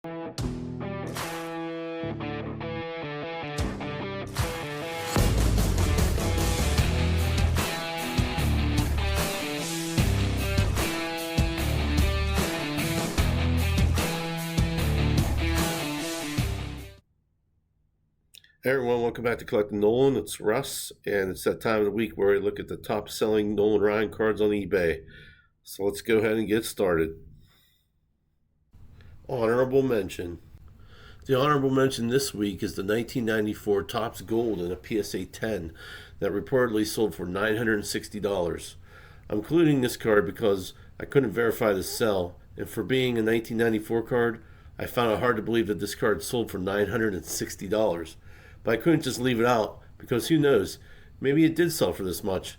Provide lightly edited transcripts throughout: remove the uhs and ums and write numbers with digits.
Hey everyone, welcome back to Collecting Nolan. It's Russ, and it's that time of the week where I look at the top selling Nolan Ryan cards on eBay. So let's go ahead and get started. Honorable mention. The honorable mention this week is the 1994 Topps Gold in a PSA 10 that reportedly sold for $960. I'm including this card because I couldn't verify the sell, and for being a 1994 card, I found it hard to believe that this card sold for $960. But I couldn't just leave it out because who knows, maybe it did sell for this much.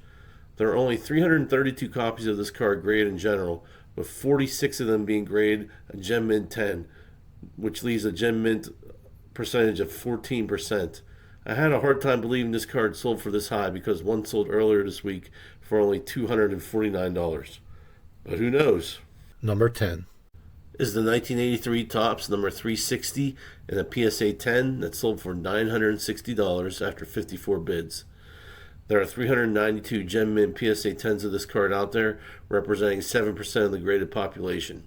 There are only 332 copies of this card graded in general, with 46 of them being graded a Gem Mint 10, which leaves a Gem Mint percentage of 14%. I had a hard time believing this card sold for this high because one sold earlier this week for only $249. But who knows? Number 10 is the 1983 Topps number 360 in a PSA 10 that sold for $960 after 54 bids. There are 392 Gem Mint PSA 10s of this card out there, representing 7% of the graded population.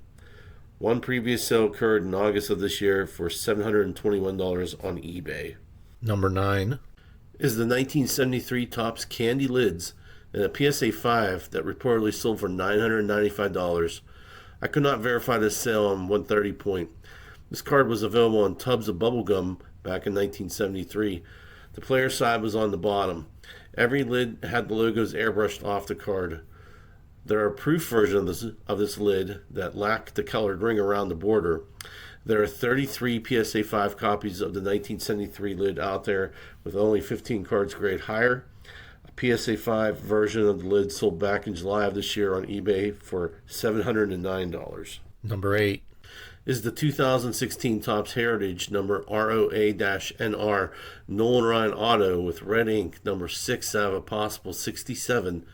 One previous sale occurred in August of this year for $721 on eBay. Number 9 is the 1973 Topps Candy Lids in a PSA 5 that reportedly sold for $995. I could not verify this sale on 130 Point. This card was available on tubs of bubblegum back in 1973. The player side was on the bottom. Every lid had the logos airbrushed off the card. There are proof versions of this lid that lack the colored ring around the border. There are 33 PSA 5 copies of the 1973 lid out there with only 15 cards graded higher. PSA 5 version of the lid sold back in July of this year on eBay for $709. Number 8 is the 2016 Topps Heritage number ROA-NR Nolan Ryan Auto with red ink number 6 out of a possible 67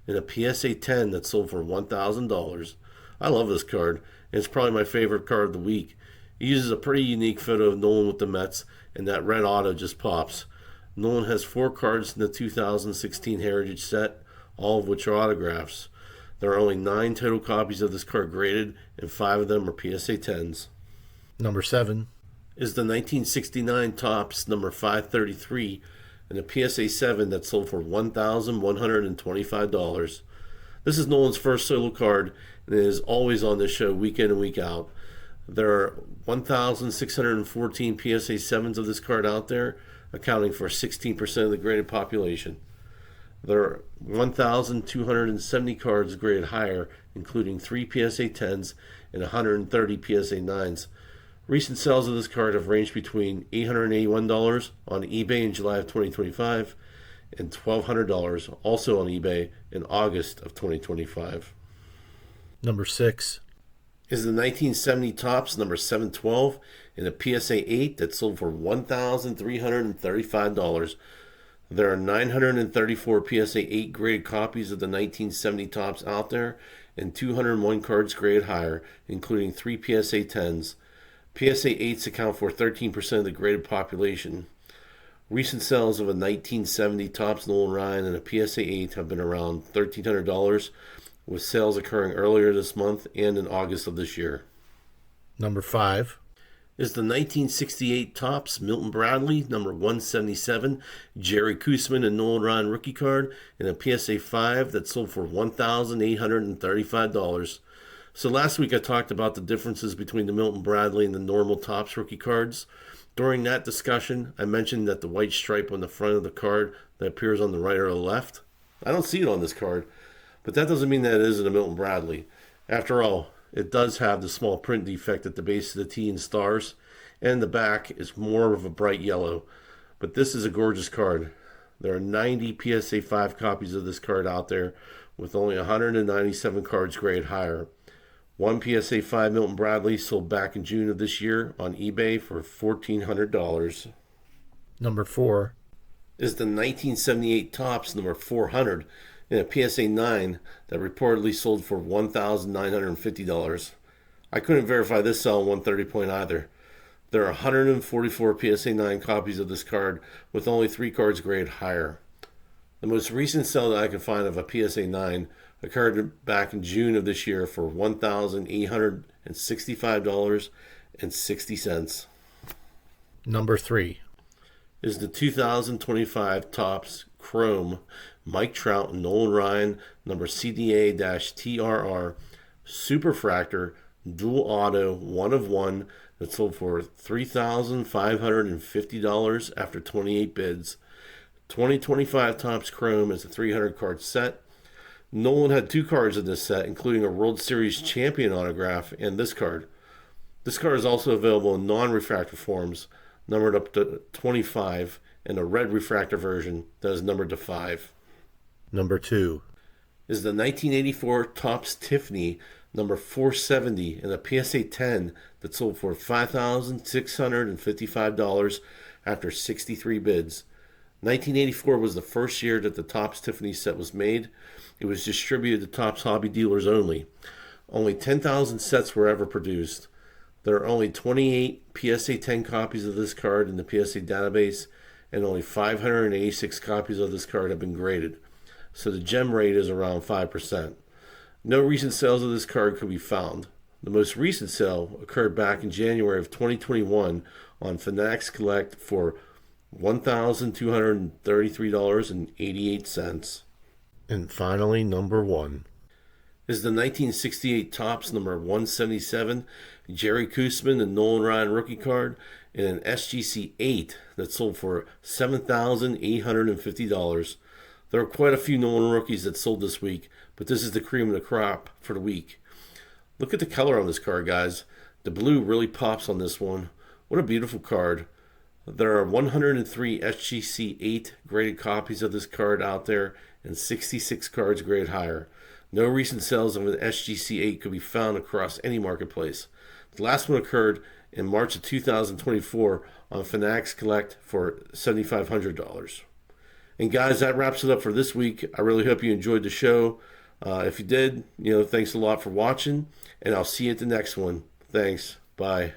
in a PSA 10 that sold for $1,000. I love this card, and it's probably my favorite card of the week. It uses a pretty unique photo of Nolan with the Mets, and that red auto just pops. Nolan has 4 cards in the 2016 Heritage set, all of which are autographs. There are only 9 total copies of this card graded, and 5 of them are PSA 10s. Number 7 is the 1969 Topps number 533 and a PSA 7 that sold for $1,125. This is Nolan's first solo card, and it is always on this show week in and week out. There are 1,614 PSA 7s of this card out there, accounting for 16% of the graded population. There are 1,270 cards graded higher, including 3 PSA 10s and 130 PSA 9s. Recent sales of this card have ranged between $881 on eBay in July of 2025 and $1,200 also on eBay in August of 2025. Number 6 is the 1970 Topps number 712 in a PSA 8 that sold for $1,335. There are 934 PSA 8 graded copies of the 1970 Topps out there and 201 cards graded higher, including 3 PSA 10s. PSA 8s account for 13% of the graded population. Recent sales of a 1970 Topps Nolan Ryan and a PSA 8 have been around $1,300, with sales occurring earlier this month and in August of this year. Number 5 is the 1968 Topps Milton Bradley number 177 Jerry Koosman and Nolan Ryan rookie card in a PSA 5 that sold for $1,835. So last week I talked about the differences between the Milton Bradley and the normal Topps rookie cards. During that discussion, I mentioned that the white stripe on the front of the card that appears on the right or the left, I don't see it on this card. But that doesn't mean that it isn't a Milton Bradley. After all, it does have the small print defect at the base of the T and stars, and the back is more of a bright yellow. But this is a gorgeous card. There are 90 PSA 5 copies of this card out there, with only 197 cards graded higher. One PSA 5 Milton Bradley sold back in June of this year on eBay for $1,400. Number 4 is the 1978 Topps number 400 in a PSA 9 that reportedly sold for $1,950. I couldn't verify this sell on 130 point either. There are 144 PSA 9 copies of this card with only 3 cards graded higher. The most recent sale that I can find of a PSA 9 occurred back in June of this year for $1,865.60. Number 3. Is the 2025 Topps Chrome Mike Trout and Nolan Ryan number CDA-TRR Superfractor Dual Auto 1 of 1 that sold for $3,550 after 28 bids. 2025 Topps Chrome is a 300 card set. Nolan had 2 cards in this set, including a World Series champion autograph and this card. This card is also available in non-refractor forms, numbered up to 25, and a red refractor version that is numbered to 5. Number 2. Is the 1984 Topps Tiffany number 470 in a PSA 10 that sold for $5,655 after 63 bids. 1984 was the first year that the Topps Tiffany set was made. It was distributed to Topps hobby dealers only. Only 10,000 sets were ever produced. There are only 28 PSA 10 copies of this card in the PSA database, and only 586 copies of this card have been graded. So the gem rate is around 5%. No recent sales of this card could be found. The most recent sale occurred back in January of 2021 on Fanatics Collect for $1,233.88. And finally, number 1. Is the 1968 Topps number 177 Jerry Koosman and Nolan Ryan rookie card in an SGC 8 that sold for $7,850. There are quite a few Nolan rookies that sold this week, but this is the cream of the crop for the week. Look at the color on this card, guys. The blue really pops on this one. What a beautiful card. There are 103 SGC 8 graded copies of this card out there and 66 cards graded higher. No recent sales of an SGC 8 could be found across any marketplace. The last one occurred in March of 2024 on Fanatics Collect for $7,500. And guys, that wraps it up for this week. I really hope you enjoyed the show. If you did, thanks a lot for watching, and I'll see you at the next one. Thanks. Bye.